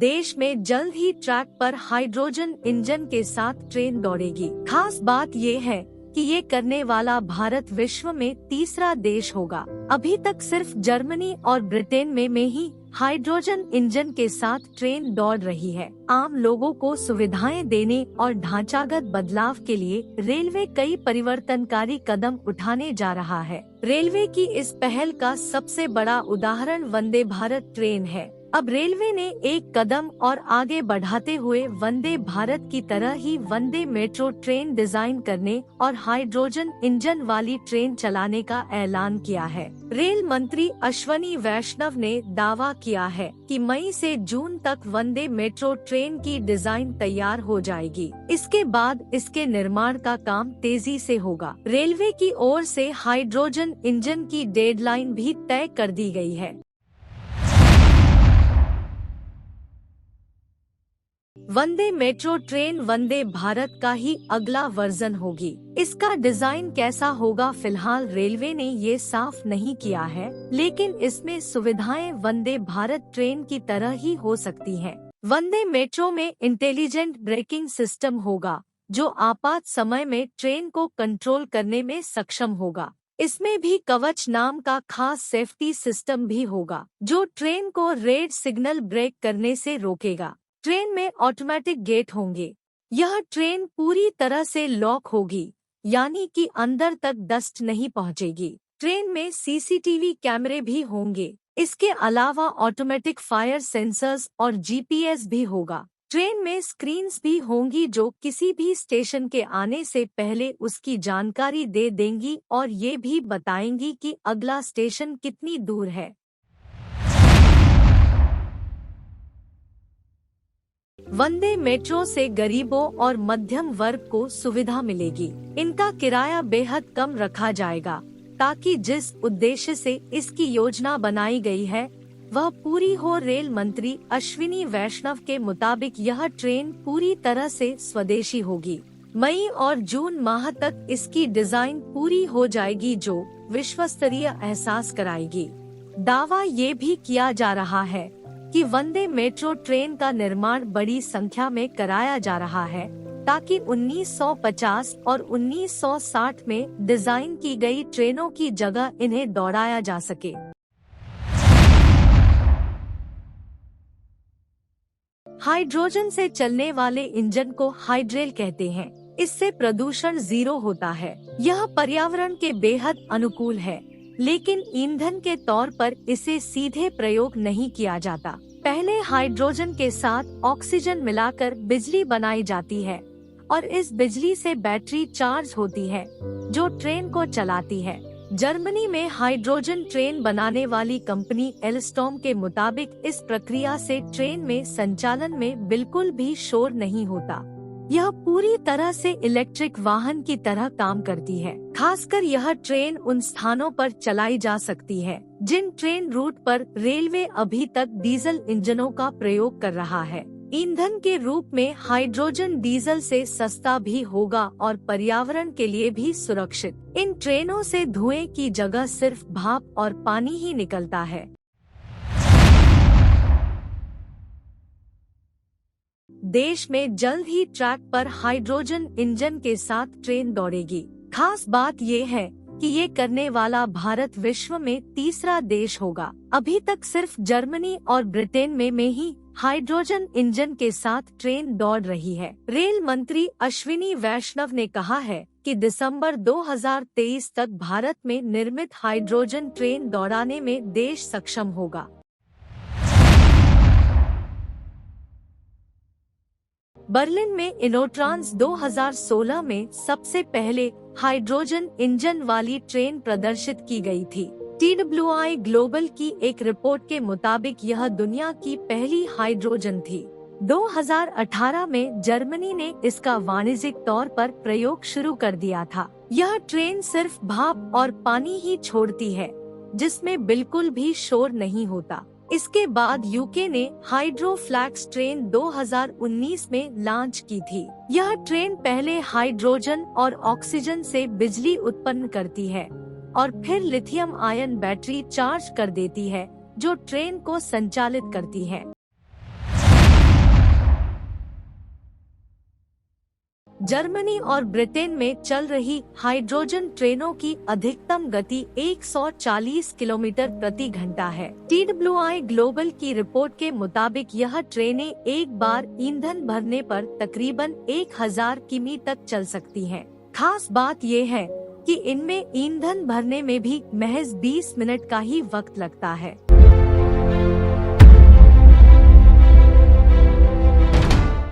देश में जल्द ही ट्रैक पर हाइड्रोजन इंजन के साथ ट्रेन दौड़ेगी। खास बात ये है कि ये करने वाला भारत विश्व में तीसरा देश होगा। अभी तक सिर्फ जर्मनी और ब्रिटेन में ही हाइड्रोजन इंजन के साथ ट्रेन दौड़ रही है। आम लोगों को सुविधाएं देने और ढांचागत बदलाव के लिए रेलवे कई परिवर्तनकारी कदम उठाने जा रहा है। रेलवे की इस पहल का सबसे बड़ा उदाहरण वंदे भारत ट्रेन है। अब रेलवे ने एक कदम और आगे बढ़ाते हुए वंदे भारत की तरह ही वंदे मेट्रो ट्रेन डिजाइन करने और हाइड्रोजन इंजन वाली ट्रेन चलाने का ऐलान किया है। रेल मंत्री अश्विनी वैष्णव ने दावा किया है कि मई से जून तक वंदे मेट्रो ट्रेन की डिजाइन तैयार हो जाएगी। इसके बाद इसके निर्माण का काम तेजी से होगा। रेलवे की ओर से हाइड्रोजन इंजन की डेडलाइन भी तय कर दी गई है। वंदे मेट्रो ट्रेन वंदे भारत का ही अगला वर्जन होगी। इसका डिजाइन कैसा होगा फिलहाल रेलवे ने ये साफ नहीं किया है, लेकिन इसमें सुविधाएं वंदे भारत ट्रेन की तरह ही हो सकती हैं। वंदे मेट्रो में इंटेलिजेंट ब्रेकिंग सिस्टम होगा, जो आपात समय में ट्रेन को कंट्रोल करने में सक्षम होगा। इसमें भी कवच नाम का खास सेफ्टी सिस्टम भी होगा, जो ट्रेन को रेड सिग्नल ब्रेक करने से रोकेगा। ट्रेन में ऑटोमेटिक गेट होंगे। यह ट्रेन पूरी तरह से लॉक होगी, यानी कि अंदर तक डस्ट नहीं पहुंचेगी। ट्रेन में सीसीटीवी कैमरे भी होंगे। इसके अलावा ऑटोमेटिक फायर सेंसर्स और जीपीएस भी होगा। ट्रेन में स्क्रीन्स भी होंगी जो किसी भी स्टेशन के आने से पहले उसकी जानकारी दे देंगी और ये भी बताएंगी कि अगला स्टेशन कितनी दूर है। वंदे मेट्रो से गरीबों और मध्यम वर्ग को सुविधा मिलेगी। इनका किराया बेहद कम रखा जाएगा, ताकि जिस उद्देश्य से इसकी योजना बनाई गई है वह पूरी हो। रेल मंत्री अश्विनी वैष्णव के मुताबिक यह ट्रेन पूरी तरह से स्वदेशी होगी। मई और जून माह तक इसकी डिजाइन पूरी हो जाएगी, जो विश्वस्तरीय एहसास कराएगी। दावा ये भी किया जा रहा है कि वंदे मेट्रो ट्रेन का निर्माण बड़ी संख्या में कराया जा रहा है, ताकि 1950 और 1960 में डिजाइन की गई ट्रेनों की जगह इन्हें दौड़ाया जा सके। हाइड्रोजन से चलने वाले इंजन को हाइड्रेल कहते हैं। इससे प्रदूषण जीरो होता है। यह पर्यावरण के बेहद अनुकूल है, लेकिन ईंधन के तौर पर इसे सीधे प्रयोग नहीं किया जाता। पहले हाइड्रोजन के साथ ऑक्सीजन मिलाकर बिजली बनाई जाती है और इस बिजली से बैटरी चार्ज होती है, जो ट्रेन को चलाती है। जर्मनी में हाइड्रोजन ट्रेन बनाने वाली कंपनी एल्स्टॉम के मुताबिक इस प्रक्रिया से ट्रेन में संचालन में बिल्कुल भी शोर नहीं होता। यह पूरी तरह से इलेक्ट्रिक वाहन की तरह काम करती है। खासकर यह ट्रेन उन स्थानों पर चलाई जा सकती है जिन ट्रेन रूट पर रेलवे अभी तक डीजल इंजनों का प्रयोग कर रहा है। ईंधन के रूप में हाइड्रोजन डीजल से सस्ता भी होगा और पर्यावरण के लिए भी सुरक्षित। इन ट्रेनों से धुएं की जगह सिर्फ भाप और पानी ही निकलता है। देश में जल्द ही ट्रैक पर हाइड्रोजन इंजन के साथ ट्रेन दौड़ेगी। खास बात ये है कि ये करने वाला भारत विश्व में तीसरा देश होगा। अभी तक सिर्फ जर्मनी और ब्रिटेन में ही हाइड्रोजन इंजन के साथ ट्रेन दौड़ रही है। रेल मंत्री अश्विनी वैष्णव ने कहा है कि दिसंबर 2023 तक भारत में निर्मित हाइड्रोजन ट्रेन दौड़ाने में देश सक्षम होगा। बर्लिन में इनोट्रांस 2016 में सबसे पहले हाइड्रोजन इंजन वाली ट्रेन प्रदर्शित की गई थी। TWI ग्लोबल की एक रिपोर्ट के मुताबिक यह दुनिया की पहली हाइड्रोजन थी। 2018 में जर्मनी ने इसका वाणिज्यिक तौर पर प्रयोग शुरू कर दिया था। यह ट्रेन सिर्फ भाप और पानी ही छोड़ती है, जिसमें बिल्कुल भी शोर नहीं होता। इसके बाद यूके ने हाइड्रोफ्लैक्स ट्रेन 2019 में लॉन्च की थी। यह ट्रेन पहले हाइड्रोजन और ऑक्सीजन से बिजली उत्पन्न करती है और फिर लिथियम आयन बैटरी चार्ज कर देती है, जो ट्रेन को संचालित करती है। जर्मनी और ब्रिटेन में चल रही हाइड्रोजन ट्रेनों की अधिकतम गति 140 किलोमीटर प्रति घंटा है। TWI ग्लोबल की रिपोर्ट के मुताबिक यह ट्रेनें एक बार ईंधन भरने पर तकरीबन 1000 किमी तक चल सकती हैं। खास बात ये है कि इनमें ईंधन भरने में भी महज 20 मिनट का ही वक्त लगता है।